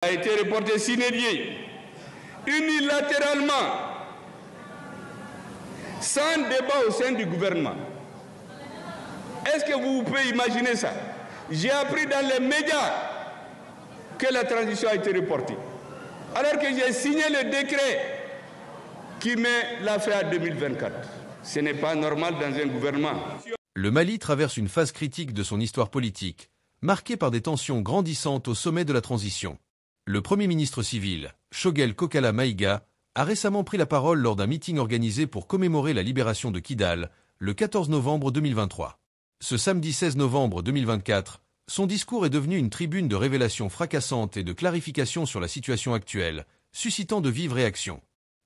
A été reporté sine die, unilatéralement, sans débat au sein du gouvernement. Est-ce que vous pouvez imaginer ça? J'ai appris dans les médias que la transition a été reportée, alors que j'ai signé le décret qui met la fin à 2024. Ce n'est pas normal dans un gouvernement. Le Mali traverse une phase critique de son histoire politique, marquée par des tensions grandissantes au sommet de la transition. Le Premier ministre civil, Choguel Kokala Maïga, a récemment pris la parole lors d'un meeting organisé pour commémorer la libération de Kidal, le 14 novembre 2023. Ce samedi 16 novembre 2024, son discours est devenu une tribune de révélations fracassantes et de clarifications sur la situation actuelle, suscitant de vives réactions.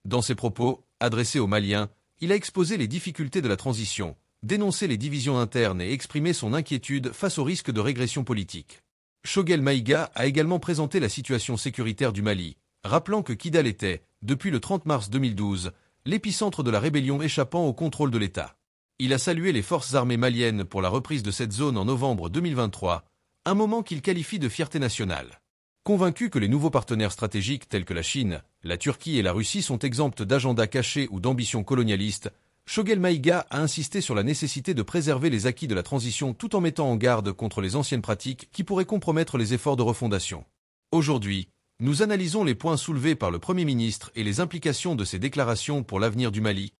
Dans ses propos, adressés aux Maliens, il a exposé les difficultés de la transition, dénoncé les divisions internes et exprimé son inquiétude face au risque de régression politique. Choguel Maïga a également présenté la situation sécuritaire du Mali, rappelant que Kidal était, depuis le 30 mars 2012, l'épicentre de la rébellion échappant au contrôle de l'État. Il a salué les forces armées maliennes pour la reprise de cette zone en novembre 2023, un moment qu'il qualifie de fierté nationale. Convaincu que les nouveaux partenaires stratégiques tels que la Chine, la Turquie et la Russie sont exempts d'agendas cachés ou d'ambitions colonialistes, Choguel Maïga a insisté sur la nécessité de préserver les acquis de la transition tout en mettant en garde contre les anciennes pratiques qui pourraient compromettre les efforts de refondation. Aujourd'hui, nous analysons les points soulevés par le Premier ministre et les implications de ces déclarations pour l'avenir du Mali.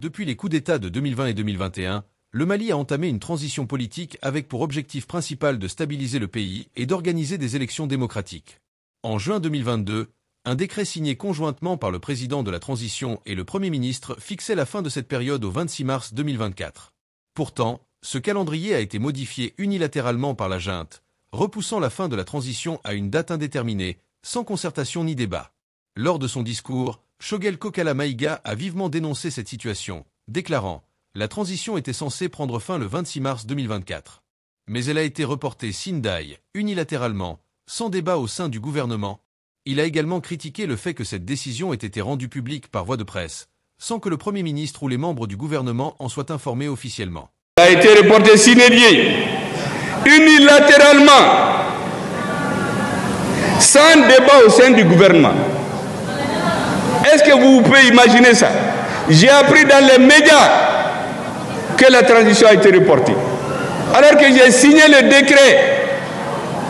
Depuis les coups d'État de 2020 et 2021, le Mali a entamé une transition politique avec pour objectif principal de stabiliser le pays et d'organiser des élections démocratiques. En juin 2022, un décret signé conjointement par le président de la transition et le Premier ministre fixait la fin de cette période au 26 mars 2024. Pourtant, ce calendrier a été modifié unilatéralement par la junte, repoussant la fin de la transition à une date indéterminée, sans concertation ni débat. Lors de son discours, Choguel Kokala Maïga a vivement dénoncé cette situation, déclarant « La transition était censée prendre fin le 26 mars 2024. Mais elle a été reportée sine die, unilatéralement, sans débat au sein du gouvernement. » Il a également critiqué le fait que cette décision ait été rendue publique par voie de presse, sans que le Premier ministre ou les membres du gouvernement en soient informés officiellement. A été reporté sine die, unilatéralement, sans débat au sein du gouvernement. Est-ce que vous pouvez imaginer ça? J'ai appris dans les médias que la transition a été reportée, alors que j'ai signé le décret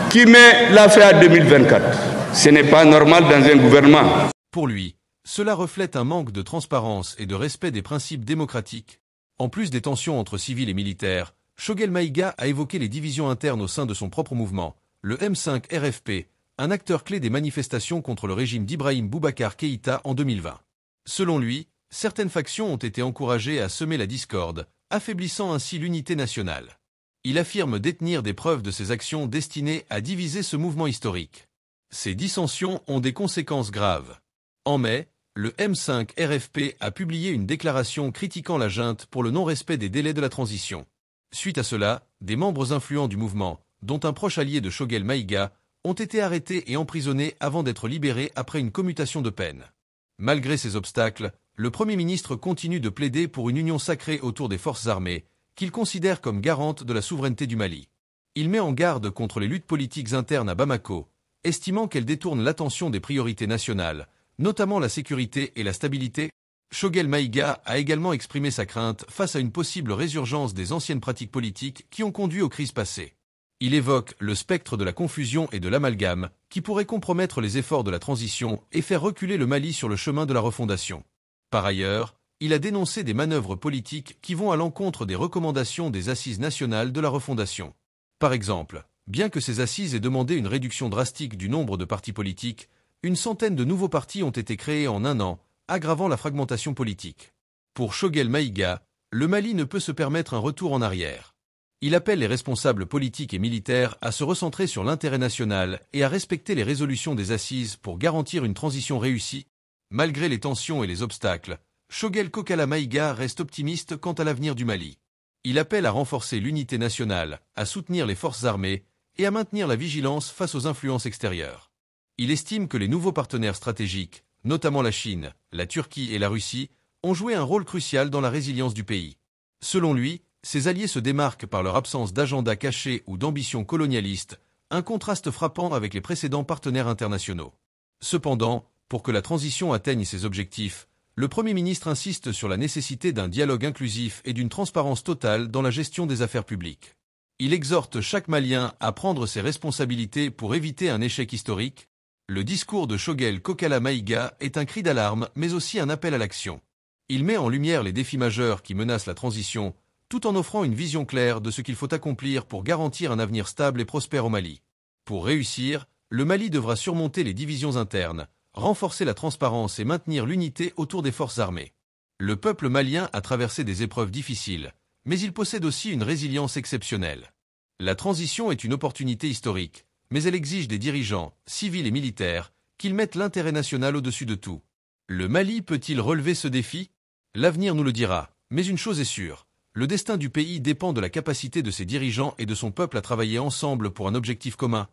qui met la fin à 2024. Ce n'est pas normal dans un gouvernement. Pour lui, cela reflète un manque de transparence et de respect des principes démocratiques. En plus des tensions entre civils et militaires, Choguel Maïga a évoqué les divisions internes au sein de son propre mouvement, le M5 RFP, un acteur clé des manifestations contre le régime d'Ibrahim Boubacar Keïta en 2020. Selon lui, certaines factions ont été encouragées à semer la discorde, affaiblissant ainsi l'unité nationale. Il affirme détenir des preuves de ces actions destinées à diviser ce mouvement historique. Ces dissensions ont des conséquences graves. En mai, le M5 RFP a publié une déclaration critiquant la junte pour le non-respect des délais de la transition. Suite à cela, des membres influents du mouvement, dont un proche allié de Choguel Maïga, ont été arrêtés et emprisonnés avant d'être libérés après une commutation de peine. Malgré ces obstacles, le Premier ministre continue de plaider pour une union sacrée autour des forces armées, qu'il considère comme garante de la souveraineté du Mali. Il met en garde contre les luttes politiques internes à Bamako, estimant qu'elles détournent l'attention des priorités nationales, notamment la sécurité et la stabilité. Choguel Maïga a également exprimé sa crainte face à une possible résurgence des anciennes pratiques politiques qui ont conduit aux crises passées. Il évoque le spectre de la confusion et de l'amalgame qui pourrait compromettre les efforts de la transition et faire reculer le Mali sur le chemin de la refondation. Par ailleurs, il a dénoncé des manœuvres politiques qui vont à l'encontre des recommandations des assises nationales de la refondation. Par exemple, bien que ces assises aient demandé une réduction drastique du nombre de partis politiques, une centaine de nouveaux partis ont été créés en un an, aggravant la fragmentation politique. Pour Choguel Maïga, le Mali ne peut se permettre un retour en arrière. Il appelle les responsables politiques et militaires à se recentrer sur l'intérêt national et à respecter les résolutions des assises pour garantir une transition réussie. Malgré les tensions et les obstacles, Choguel Kokala Maïga reste optimiste quant à l'avenir du Mali. Il appelle à renforcer l'unité nationale, à soutenir les forces armées et à maintenir la vigilance face aux influences extérieures. Il estime que les nouveaux partenaires stratégiques, notamment la Chine, la Turquie et la Russie, ont joué un rôle crucial dans la résilience du pays. Selon lui, Ses alliés se démarquent par leur absence d'agenda caché ou d'ambition colonialiste, un contraste frappant avec les précédents partenaires internationaux. Cependant, pour que la transition atteigne ses objectifs, le Premier ministre insiste sur la nécessité d'un dialogue inclusif et d'une transparence totale dans la gestion des affaires publiques. Il exhorte chaque Malien à prendre ses responsabilités pour éviter un échec historique. Le discours de Choguel Kokala Maïga est un cri d'alarme, mais aussi un appel à l'action. Il met en lumière les défis majeurs qui menacent la transition, tout en offrant une vision claire de ce qu'il faut accomplir pour garantir un avenir stable et prospère au Mali. Pour réussir, le Mali devra surmonter les divisions internes, renforcer la transparence et maintenir l'unité autour des forces armées. Le peuple malien a traversé des épreuves difficiles, mais il possède aussi une résilience exceptionnelle. La transition est une opportunité historique, mais elle exige des dirigeants, civils et militaires, qu'ils mettent l'intérêt national au-dessus de tout. Le Mali peut-il relever ce défi? L'avenir nous le dira, mais une chose est sûre, le destin du pays dépend de la capacité de ses dirigeants et de son peuple à travailler ensemble pour un objectif commun,